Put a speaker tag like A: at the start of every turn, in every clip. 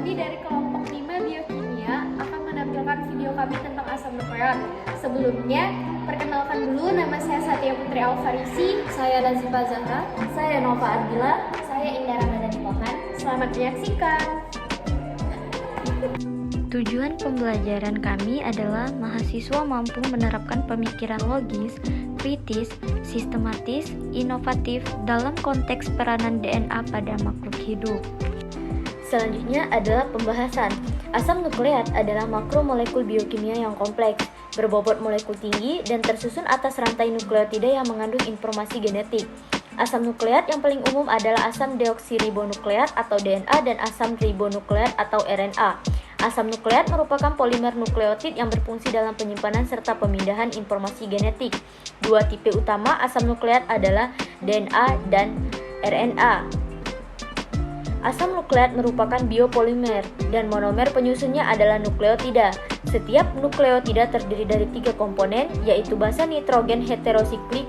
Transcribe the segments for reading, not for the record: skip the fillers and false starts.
A: Kami dari kelompok 5 Biokimia akan menampilkan video kami tentang asam nukleat. Sebelumnya, perkenalkan dulu, nama saya Satya Putri Alfarisi.
B: Saya Nazifa Zahra.
C: Saya Nova Ardila.
D: Saya Indah Ramadhani Pohan.
A: Selamat menyaksikan.
E: Tujuan pembelajaran kami adalah mahasiswa mampu menerapkan pemikiran logis, kritis, sistematis, inovatif dalam konteks peranan DNA pada makhluk hidup.
C: Selanjutnya adalah pembahasan. Asam nukleat adalah makromolekul biokimia yang kompleks, berbobot molekul tinggi, dan tersusun atas rantai nukleotida yang mengandung informasi genetik. Asam nukleat yang paling umum adalah asam deoksiribonukleat atau DNA dan asam ribonukleat atau RNA. Asam nukleat merupakan polimer nukleotid yang berfungsi dalam penyimpanan serta pemindahan informasi genetik. Dua tipe utama asam nukleat adalah DNA dan RNA. Asam nukleat merupakan biopolimer dan monomer penyusunnya adalah nukleotida. Setiap nukleotida terdiri dari 3 komponen, yaitu basa nitrogen heterosiklik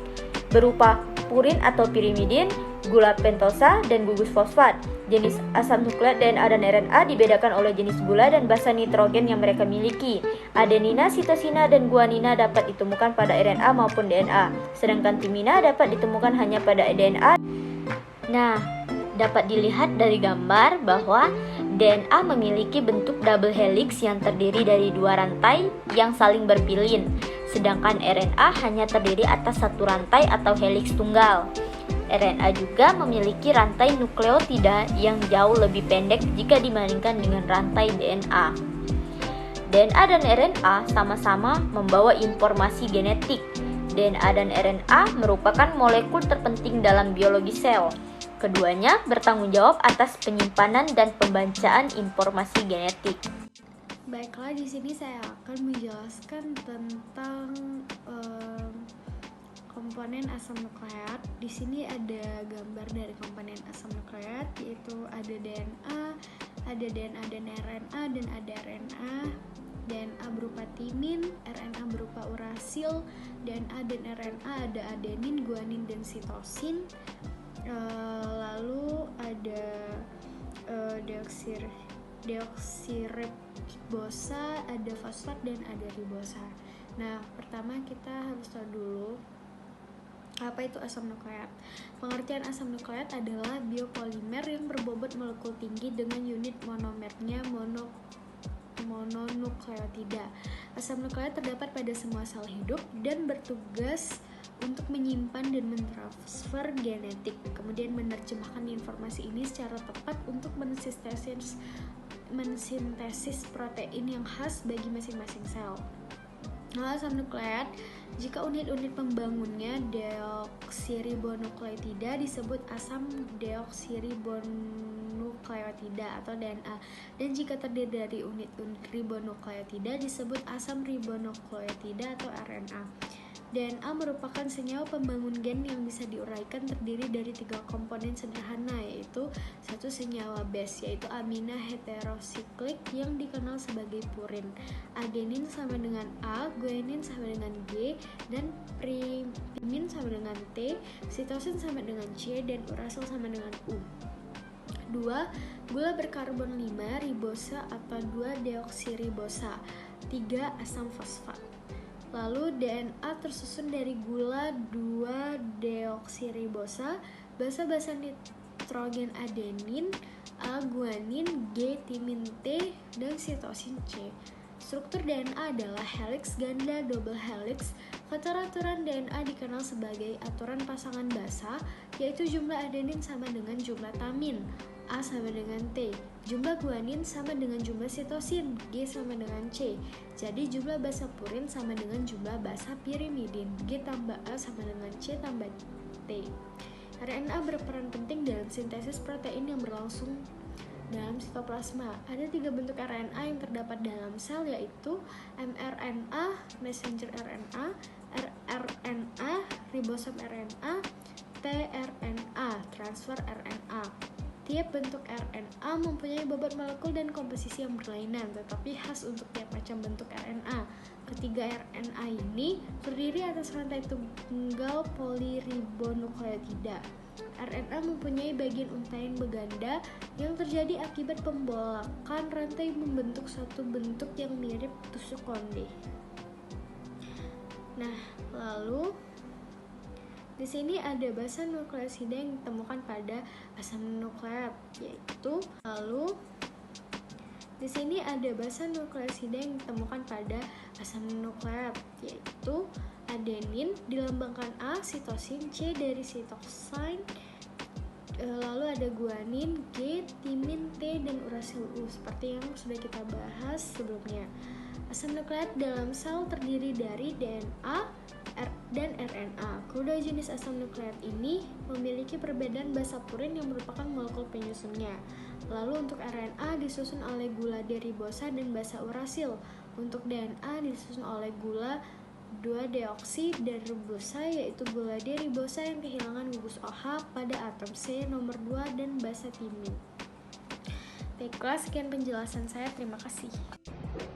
C: berupa purin atau pirimidin, gula pentosa, dan gugus fosfat. Jenis asam nukleat DNA dan RNA dibedakan oleh jenis gula dan basa nitrogen yang mereka miliki. Adenina, sitosina, dan guanina dapat ditemukan pada RNA maupun DNA, sedangkan timina dapat ditemukan hanya pada DNA. Nah, dapat dilihat dari gambar bahwa DNA memiliki bentuk double helix yang terdiri dari 2 rantai yang saling berpilin, sedangkan RNA hanya terdiri atas 1 rantai atau helix tunggal. RNA juga memiliki rantai nukleotida yang jauh lebih pendek jika dibandingkan dengan rantai DNA. DNA dan RNA sama-sama membawa informasi genetik. DNA dan RNA merupakan molekul terpenting dalam biologi sel. Keduanya bertanggung jawab atas penyimpanan dan pembacaan informasi genetik.
A: Baiklah, di sini saya akan menjelaskan tentang komponen asam nukleat. Di sini ada gambar dari komponen asam nukleat, yaitu ada DNA dan RNA, dan ada RNA. DNA berupa timin, RNA berupa urasil, DNA dan RNA ada adenin, guanin, dan sitosin. Lalu ada deoksiribosa, ada fosfat, dan ada ribosa. Nah, pertama kita harus tahu dulu apa itu asam nukleat. Pengertian asam nukleat adalah biopolimer yang berbobot molekul tinggi dengan unit monomernya mononukleotida. Asam nukleat terdapat pada semua sel hidup dan bertugas untuk menyimpan dan mentransfer genetik, kemudian menerjemahkan informasi ini secara tepat untuk mensintesis protein yang khas bagi masing-masing sel. Asam nukleat, jika unit-unit pembangunnya deoksiribonukleotida disebut asam deoksiribonukleotida atau DNA, dan jika terdiri dari unit-unit ribonukleotida disebut asam ribonukleotida atau RNA. DNA merupakan senyawa pembangun gen yang bisa diuraikan, terdiri dari 3 komponen sederhana, yaitu 1 senyawa base, yaitu amina heterosiklik yang dikenal sebagai purin. Adenin sama dengan A, guanin sama dengan G, dan primin sama dengan T, sitosin sama dengan C, dan urasil sama dengan U. 2. Gula berkarbon 5, ribosa atau 2 deoksiribosa. 3. Asam fosfat. Lalu DNA tersusun dari gula 2 deoksiribosa, basa-basa nitrogen adenin, A guanin, G timin T, dan sitosin C. Struktur DNA adalah helix ganda double helix. Keteraturan DNA dikenal sebagai aturan pasangan basa, yaitu jumlah adenin sama dengan jumlah tamin, A sama dengan T, jumlah guanin sama dengan jumlah sitosin, G sama dengan C. Jadi jumlah basa purin sama dengan jumlah basa pirimidin, G tambah A sama dengan C tambah T. RNA berperan penting dalam sintesis protein yang berlangsung dalam sitoplasma. Ada 3 bentuk RNA yang terdapat dalam sel, yaitu mRNA, messenger RNA, rRNA, ribosom RNA, tRNA, transfer RNA. Tiap bentuk RNA mempunyai bobot molekul dan komposisi yang berlainan, tetapi khas untuk tiap macam bentuk RNA. Ketiga RNA ini terdiri atas rantai tunggal poliribonukleotida. RNA mempunyai bagian untaian berganda yang terjadi akibat pembolakan rantai membentuk satu bentuk yang mirip tusuk konde. Nah, lalu di sini ada basa nukleosida yang ditemukan pada asam nukleat, yaitu di sini ada basa nukleosida yang ditemukan pada asam nukleat, yaitu adenin dilambangkan A, sitosin, C dari sitosin, lalu ada guanin, G, timin, T, dan urasil U, seperti yang sudah kita bahas sebelumnya. Asam nukleat dalam sel terdiri dari DNA dan RNA. Kedua jenis asam nukleat ini memiliki perbedaan basa purin yang merupakan molekul penyusunnya. Lalu untuk RNA disusun oleh gula deribosa dan basa urasil. Untuk DNA disusun oleh gula 2-deoksiderubosa, yaitu gula deribosa yang kehilangan gugus OH pada atom C nomor 2 dan basa timin. Baiklah, sekian penjelasan saya. Terima kasih.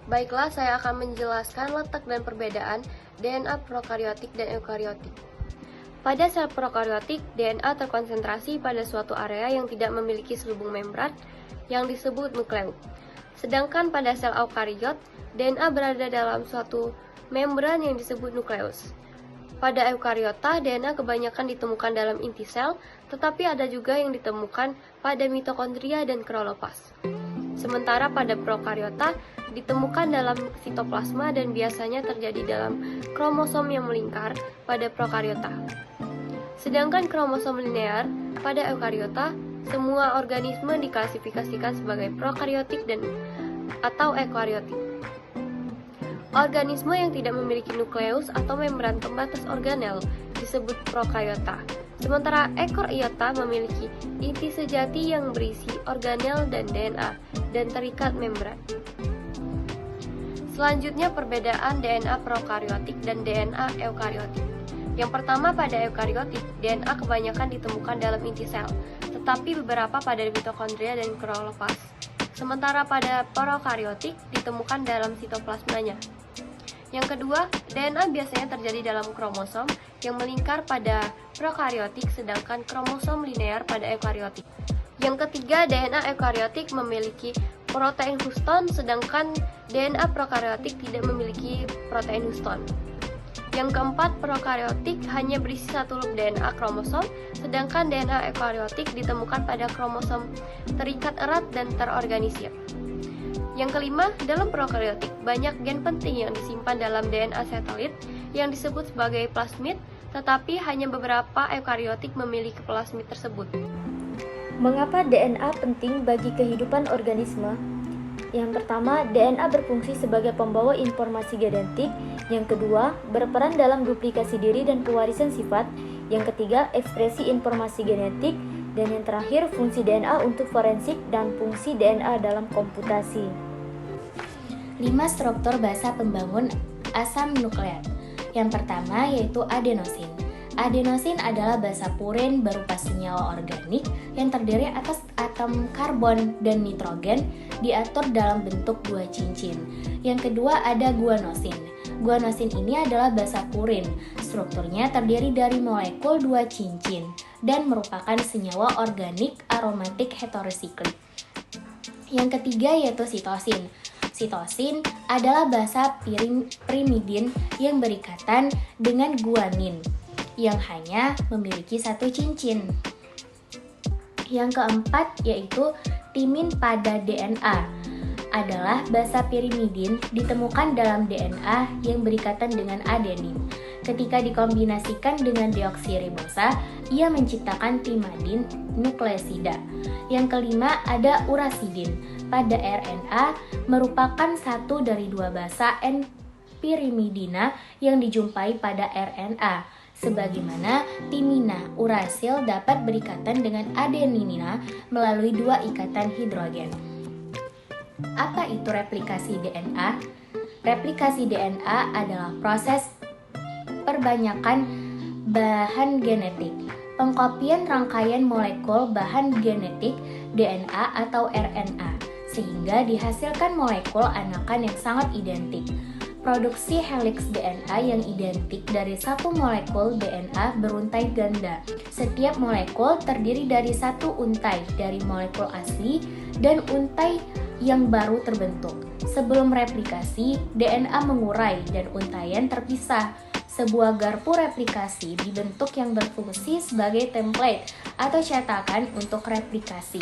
B: Baiklah, saya akan menjelaskan letak dan perbedaan DNA prokariotik dan eukariotik. Pada sel prokariotik, DNA terkonsentrasi pada suatu area yang tidak memiliki selubung membran yang disebut nukleus. Sedangkan pada sel eukariot, DNA berada dalam suatu membran yang disebut nukleus. Pada eukariota, DNA kebanyakan ditemukan dalam inti sel, tetapi ada juga yang ditemukan pada mitokondria dan kloroplast. Sementara pada prokariota ditemukan dalam sitoplasma dan biasanya terjadi dalam kromosom yang melingkar pada prokariota. Sedangkan kromosom linear pada eukariota, semua organisme diklasifikasikan sebagai prokariotik dan atau eukariotik. Organisme yang tidak memiliki nukleus atau membran pembatas organel disebut prokariota. Sementara ekor iota memiliki inti sejati yang berisi organel dan DNA dan terikat membran. Selanjutnya perbedaan DNA prokariotik dan DNA eukariotik. Yang pertama, pada eukariotik, DNA kebanyakan ditemukan dalam inti sel, tetapi beberapa pada mitokondria dan kloroplast. Sementara pada prokariotik ditemukan dalam sitoplasmanya. Yang kedua, DNA biasanya terjadi dalam kromosom yang melingkar pada prokariotik, sedangkan kromosom linear pada eukariotik. Yang ketiga, DNA eukariotik memiliki protein histon, sedangkan DNA prokariotik tidak memiliki protein histon. Yang keempat, prokariotik hanya berisi satu loop DNA kromosom, sedangkan DNA eukariotik ditemukan pada kromosom terikat erat dan terorganisir. Yang kelima, dalam prokariotik, banyak gen penting yang disimpan dalam DNA satelit yang disebut sebagai plasmid, tetapi hanya beberapa eukariotik memiliki plasmid tersebut.
C: Mengapa DNA penting bagi kehidupan organisme? Yang pertama, DNA berfungsi sebagai pembawa informasi genetik. Yang kedua, berperan dalam duplikasi diri dan pewarisan sifat. Yang ketiga, ekspresi informasi genetik. Dan yang terakhir, fungsi DNA untuk forensik dan fungsi DNA dalam komputasi.
D: 5 struktur basa pembangun asam nukleat. Yang pertama yaitu adenosin. Adenosin adalah basa purin berupa senyawa organik yang terdiri atas atom karbon dan nitrogen diatur dalam bentuk 2 cincin. Yang kedua ada guanosin. Guanosin ini adalah basa purin. Strukturnya terdiri dari molekul 2 cincin dan merupakan senyawa organik aromatik heterosiklik. Yang ketiga yaitu sitosin. Sitosin adalah basa pirimidin yang berikatan dengan guanin yang hanya memiliki 1 cincin. Yang keempat yaitu timin pada DNA adalah basa pirimidin ditemukan dalam DNA yang berikatan dengan adenin. Ketika dikombinasikan dengan deoksiribosa, ia menciptakan timadin nukleosida. Yang kelima ada urasidin. Pada RNA merupakan satu dari 2 basa N-pirimidina yang dijumpai pada RNA. Sebagaimana timina urasil dapat berikatan dengan adenina melalui 2 ikatan hidrogen. Apa itu replikasi DNA? Replikasi DNA adalah proses perbanyakan bahan genetik, pengkopian rangkaian molekul bahan genetik DNA atau RNA, sehingga dihasilkan molekul anakan yang sangat identik. produksi heliks DNA yang identik dari satu molekul DNA beruntai ganda. Setiap molekul terdiri dari satu untai dari molekul asli dan untai yang baru terbentuk. Sebelum replikasi, DNA mengurai dan untaian terpisah. Sebuah garpu replikasi dibentuk yang berfungsi sebagai template atau cetakan untuk replikasi.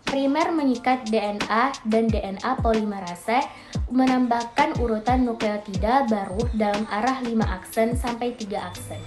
D: Primer mengikat DNA dan DNA polimerase menambahkan urutan nukleotida baru dalam arah 5 aksen sampai 3 aksen.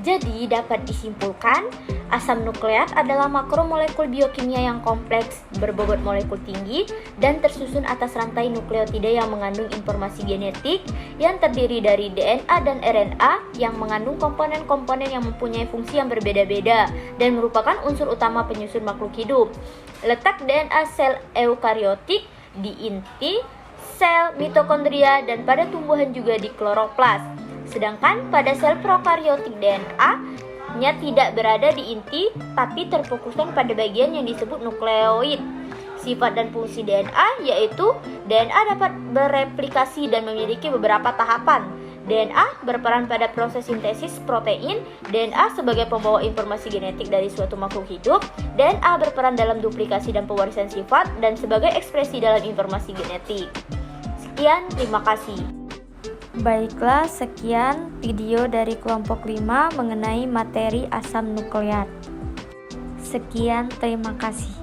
C: Jadi dapat disimpulkan, asam nukleat adalah makromolekul biokimia yang kompleks, berbobot molekul tinggi, dan tersusun atas rantai nukleotida yang mengandung informasi genetik yang terdiri dari DNA dan RNA yang mengandung komponen-komponen yang mempunyai fungsi yang berbeda-beda dan merupakan unsur utama penyusun makhluk hidup. Letak DNA sel eukariotik di inti, sel mitokondria, dan pada tumbuhan juga di kloroplas. Sedangkan pada sel prokariotik DNA-nya tidak berada di inti, tapi terfokuskan pada bagian yang disebut nukleoid. Sifat dan fungsi DNA yaitu DNA dapat bereplikasi dan memiliki beberapa tahapan. DNA berperan pada proses sintesis protein, DNA sebagai pembawa informasi genetik dari suatu makhluk hidup, DNA berperan dalam duplikasi dan pewarisan sifat, dan sebagai ekspresi dalam informasi genetik. Sekian, terima kasih.
E: Baiklah, sekian video dari kelompok 5 mengenai materi asam nukleat. Sekian, terima kasih.